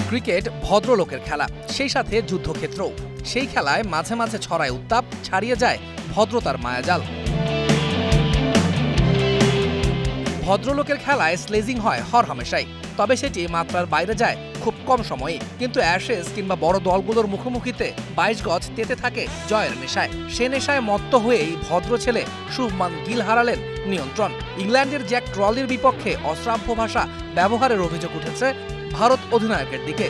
Cricket ভদ্রলোকের খেলা, সেই সাথে যুদ্ধক্ষেত্রও। সেই খেলায় মাঝে মাঝে ছড়ায় উত্তাপ, ছাড়িয়ে যায় ভদ্রতার মায়াজাল। ভদ্রলোকের খেলায় স্লেজিং হয় হরহামেশাই, তবে সেটি মাত্রার বাইরে যায় খুব কম সময়ে। কিন্তু অ্যাশেজ কিংবা বড় দলগুলোর মুখোমুখিতে 22 গজ তেতে থাকে জয়ের নেশায়। সে নেশায় মত্ত হয়েই ভদ্র ছেলে শুভমান গিল হারালেন নিয়ন্ত্রণ। ইংল্যান্ডের জ্যাক ক্রলির বিপক্ষে অশ্রাব্য ভাষা ব্যবহারের অভিযোগ উঠেছে ভারত অধিনায়কের দিকে।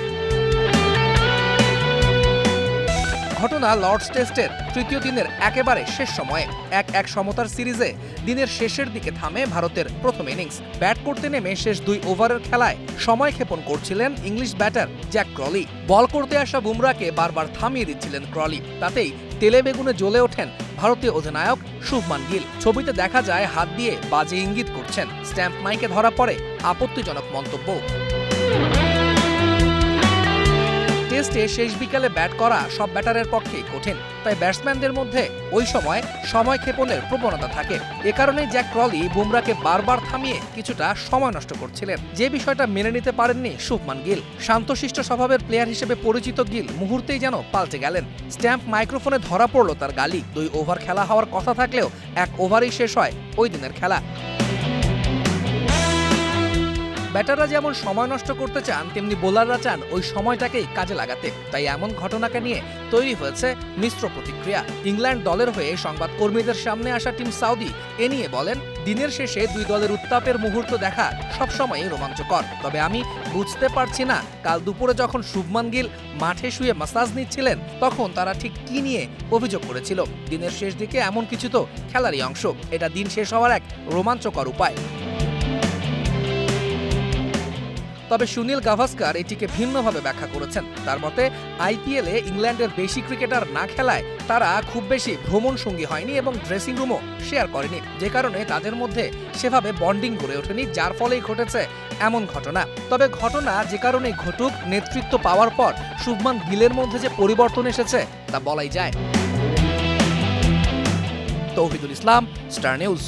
ঘটনা লর্ডস টেস্টের তৃতীয় দিনের একেবারে শেষ সময়ে। 1-1 সমতার সিরিজে দিনের শেষের দিকে থামে ভারতের প্রথম ইনিংস। ব্যাট করতে নেমে শেষ 2 ওভারের খেলায় সময় ক্ষেপণ করছিলেন ইংলিশ ব্যাটার জ্যাক ক্রলি। বল করতে আসা বুমরাকে বারবার থামিয়ে দিচ্ছিলেন ক্রলি। তাতেই তেলে বেগুনে জ্বলে ওঠেন ভারতীয় অধিনায়ক শুভমান গিল। ছবিতে দেখা যায় হাত দিয়ে বাজে ইঙ্গিত করছেন। স্ট্যাম্প মাইকে ধরা পড়ে আপত্তিজনক মন্তব্য। টেস্টে শেষ বিকেলে ব্যাট করা সব ব্যাটারের পক্ষেই কঠিন, তাই ব্যাটসম্যানদের মধ্যে ওই সময় ক্ষেপণের প্রবণতা থাকে। এ কারণেই জ্যাক ক্রলি বুমরাকে বারবার থামিয়ে কিছুটা সময় নষ্ট করছিলেন, যে বিষয়টা মেনে নিতে পারেননি শুভমান গিল। শান্তশিষ্ট স্বভাবের প্লেয়ার হিসেবে পরিচিত গিল মুহূর্তেই যেন পাল্টে গেলেন। স্ট্যাম্প মাইক্রোফোনে ধরা পড়ল তার গালি। 2 ওভার খেলা হওয়ার কথা থাকলেও 1 ওভারেই শেষ হয় ওই দিনের খেলা। ব্যাটাররা যেমন সময় নষ্ট করতে চান, তেমনি বোলাররা চান ওই সময়টাকেই কাজে লাগাতে। তাই এমন ঘটনাকে নিয়ে তৈরি হয়েছে মিশ্র প্রতিক্রিয়া। ইংল্যান্ড দলের হয়ে সংবাদকর্মীদের সামনে আসা টিম সাউদি এ নিয়ে বলেন, দিনের শেষে 2 দলের উত্তাপের মুহূর্ত দেখা সবসময়ই রোমাঞ্চকর। তবে আমি বুঝতে পারছি না, কাল দুপুরে যখন শুভমান গিল মাঠে শুয়ে মাসাজ নিচ্ছিলেন, তখন তারা ঠিক কি নিয়ে অভিযোগ করেছিল। দিনের শেষ দিকে এমন কিছু তো খেলারই অংশ। এটা দিন শেষ হওয়ার এক রোমাঞ্চকর উপায়। তবে সুনীল গাভাস্কার এটিকে ভিন্নভাবে ব্যাখ্যা করেছেন। তার মতে, আইপিএলে ইংল্যান্ডের বেশি ক্রিকেটার না খেলায় তারা খুব বেশি ভ্রমণ সঙ্গী হয়নি এবং ড্রেসিং রুমও শেয়ার করেনি, যে কারণে তাদের মধ্যে সেভাবে বন্ডিং গড়ে ওঠেনি, যার ফলেই ঘটেছে এমন ঘটনা। তবে ঘটনা যে কারণেই ঘটুক, নেতৃত্ব পাওয়ার পর শুভমান গিলের মধ্যে যে পরিবর্তন এসেছে তা বলাই যায়। তৌহিদুল ইসলাম, স্টার নিউজ।